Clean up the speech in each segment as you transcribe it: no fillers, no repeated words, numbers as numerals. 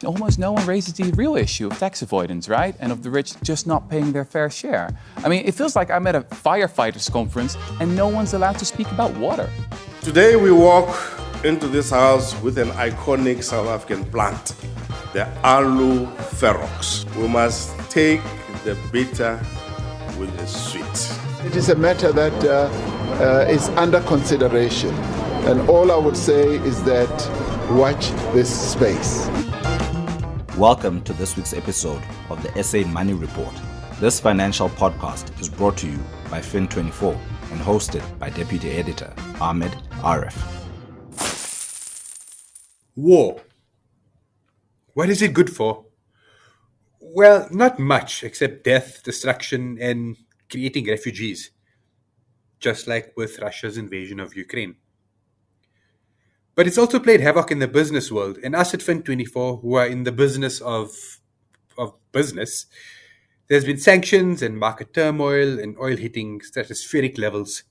almost no one raises the real issue of tax avoidance, right? And of the rich just not paying their fair share. I mean, it feels like I'm at a firefighters conference and no one's allowed to speak about water. Today we walk into this house with an iconic South African plant, the Alu Ferox. We must take the bitter with the sweet. It is a matter that is under consideration, and all I would say is that watch this space. Welcome to this week's episode of the SA Money Report. This financial podcast is brought to you by Fin24 and hosted by Deputy Editor Ahmed Arif. War. What is it good for? Well, not much except death, destruction, and creating refugees, just like with Russia's invasion of Ukraine. But it's also played havoc in the business world, and us at Fin24, who are in the business of business, there's been sanctions and market turmoil and oil hitting stratospheric levels.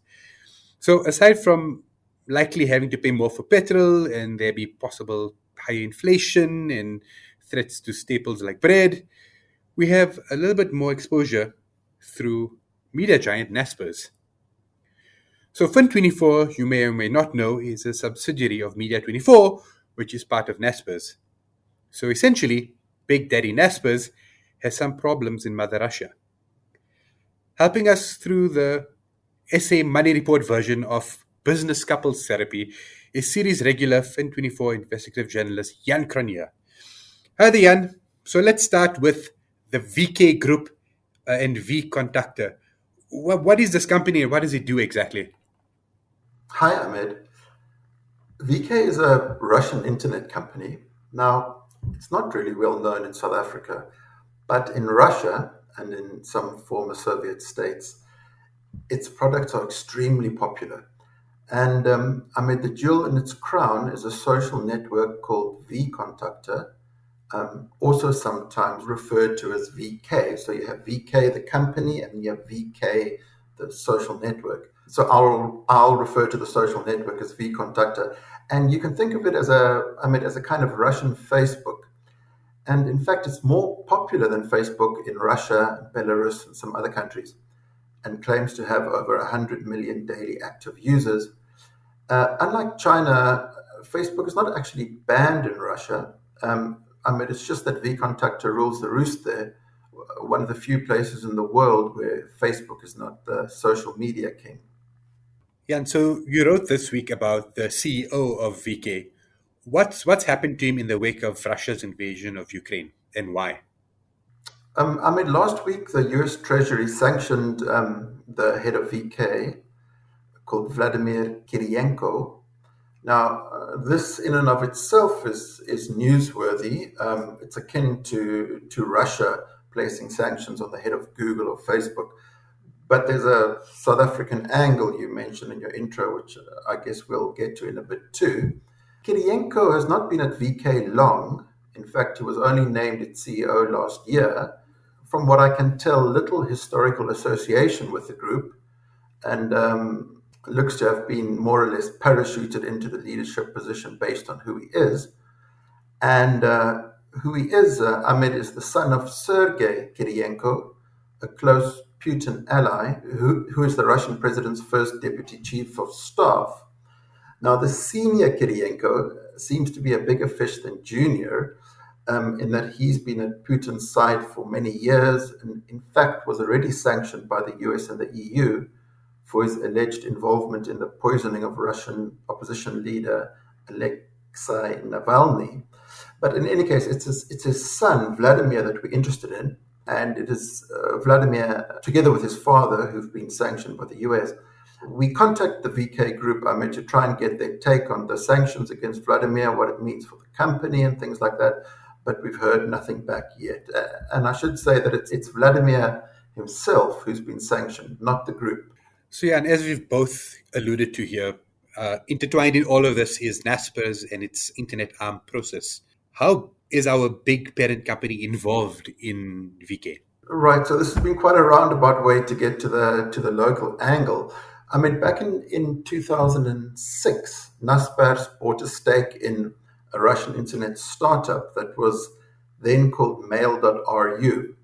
So aside from likely having to pay more for petrol and there be possible higher inflation and threats to staples like bread, we have a little bit more exposure through media giant Naspers. So Fin24, you may or may not know, is a subsidiary of Media24, which is part of Naspers. So essentially, Big Daddy Naspers has some problems in Mother Russia. Helping us through the SA Money Report version of Business Couples Therapy is series regular Fin24 investigative journalist Jan Crony. Hi there, Jan. So let's start with the VK Group and VKontakte. What is this company and what does it do exactly? Hi, Ahmed. VK is a Russian internet company. Now, it's not really well known in South Africa, but in Russia and in some former Soviet states, its products are extremely popular. And Ahmed, the jewel in its crown is a social network called VKontakte, also sometimes referred to as VK. So you have VK, the company, and you have VK, the social network. So I'll refer to the social network as VKontakte, and you can think of it as a kind of Russian Facebook. And in fact, it's more popular than Facebook in Russia, Belarus, and some other countries, and claims to have over 100 million daily active users. Unlike China, Facebook is not actually banned in Russia. It's just that VKontakte rules the roost there, one of the few places in the world where Facebook is not the social media king. Yeah, and so you wrote this week about the CEO of VK. What's happened to him in the wake of Russia's invasion of Ukraine, and why? Last week the US Treasury sanctioned the head of VK, called Vladimir Kiriyenko. Now, this in and of itself is newsworthy. It's akin to Russia placing sanctions on the head of Google or Facebook. But there's a South African angle you mentioned in your intro, which I guess we'll get to in a bit too. Kiriyenko has not been at VK long. In fact, he was only named its CEO last year. From what I can tell, little historical association with the group, and looks to have been more or less parachuted into the leadership position based on who he is. And who he is, Ahmed, is the son of Sergei Kiriyenko, a close Putin ally, who is the Russian president's first deputy chief of staff. Now, the senior Kiriyenko seems to be a bigger fish than junior, in that he's been at Putin's side for many years, and in fact was already sanctioned by the US and the EU for his alleged involvement in the poisoning of Russian opposition leader Alexei Navalny. But in any case, it's his son, Vladimir, that we're interested in. And it is Vladimir, together with his father, who've been sanctioned by the US. We contact the VK group, to try and get their take on the sanctions against Vladimir, what it means for the company and things like that. But we've heard nothing back yet. And I should say that it's Vladimir himself who's been sanctioned, not the group. So yeah, and as we've both alluded to here, intertwined in all of this is Naspers and its internet arm process. How is our big parent company involved in VK? Right, so this has been quite a roundabout way to get to the local angle. Back in 2006, Naspers bought a stake in a Russian internet startup that was then called Mail.ru.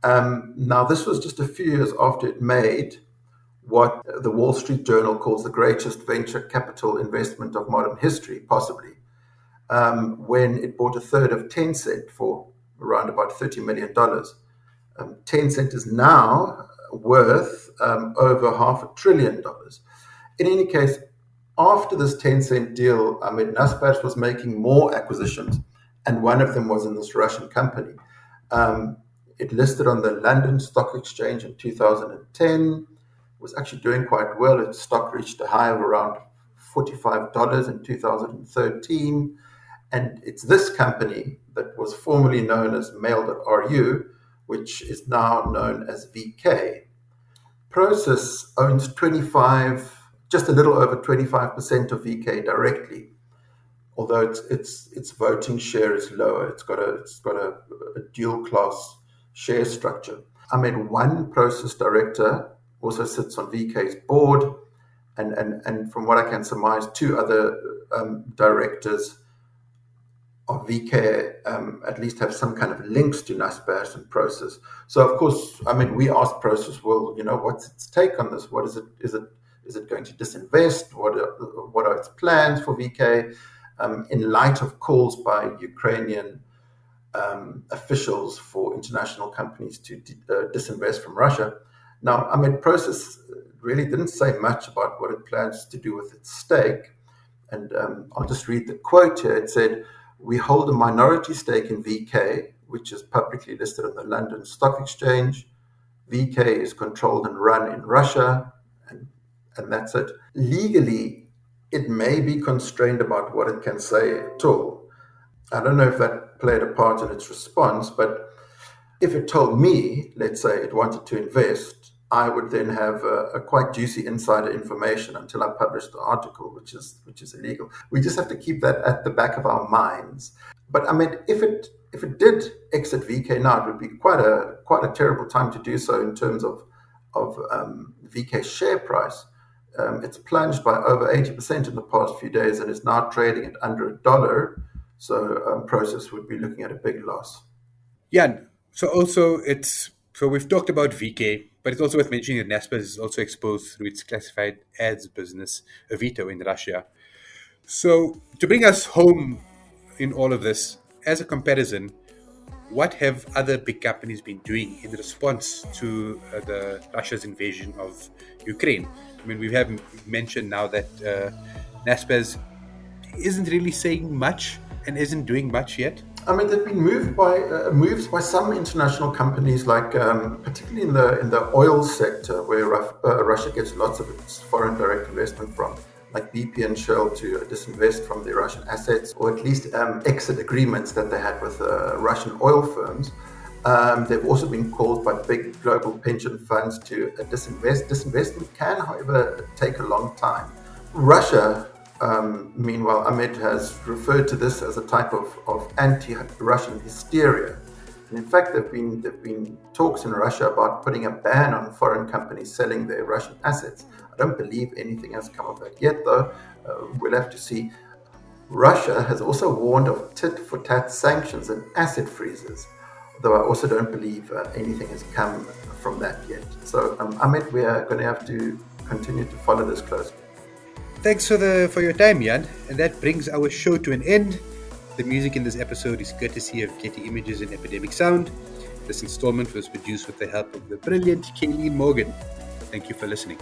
Now, this was just a few years after it made what the Wall Street Journal calls the greatest venture capital investment of modern history, possibly, when it bought a third of Tencent for around about $30 million. Tencent is now worth over $500 billion. In any case, after this Tencent deal, Naspers was making more acquisitions, and one of them was in this Russian company. It listed on the London Stock Exchange in 2010, was actually doing quite well. Its stock reached a high of around $45 in 2013. And it's this company that was formerly known as Mail.ru, which is now known as VK. Prosus owns just a little over 25% of VK directly, although its voting share is lower. It's got a dual class share structure. One Prosus director also sits on VK's board, and from what I can surmise, two other directors of VK at least have some kind of links to Naspers and Prosus. So of course, we asked Prosus, well, what's its take on this? What is it? Is it going to disinvest? What are its plans for VK in light of calls by Ukrainian officials for international companies to disinvest from Russia? Now, Prosus really didn't say much about what it plans to do with its stake. And I'll just read the quote here. It said, "We hold a minority stake in VK, which is publicly listed on the London Stock Exchange. VK is controlled and run in Russia," and that's it. Legally, it may be constrained about what it can say at all. I don't know if that played a part in its response, but if it told me, let's say it wanted to invest, I would then have a quite juicy insider information until I published the article, which is illegal. We just have to keep that at the back of our minds. But if it did exit VK now, it would be quite a terrible time to do so in terms of VK's share price. It's plunged by over 80% in the past few days and is now trading at under $1. So Prosus would be looking at a big loss. Yeah. So we've talked about VK, but it's also worth mentioning that Naspers is also exposed through its classified ads business, Avito, in Russia. So to bring us home in all of this, as a comparison, what have other big companies been doing in response to Russia's invasion of Ukraine? We have mentioned now that Naspers isn't really saying much and isn't doing much yet. They've been moved by moves by some international companies, like particularly in the oil sector, where Russia gets lots of its foreign direct investment from, like BP and Shell, to disinvest from their Russian assets, or at least exit agreements that they had with Russian oil firms. They've also been called by big global pension funds to disinvest. Disinvestment can, however, take a long time. Russia, meanwhile, Ahmed has referred to this as a type of anti-Russian hysteria. And in fact, there've been talks in Russia about putting a ban on foreign companies selling their Russian assets. I don't believe anything has come of that yet, though. We'll have to see. Russia has also warned of tit-for-tat sanctions and asset freezes, though I also don't believe anything has come from that yet. So, Ahmed, we are going to have to continue to follow this closely. Thanks for your time, Jan. And that brings our show to an end. The music in this episode is courtesy of Getty Images and Epidemic Sound. This installment was produced with the help of the brilliant Kayleen Morgan. Thank you for listening.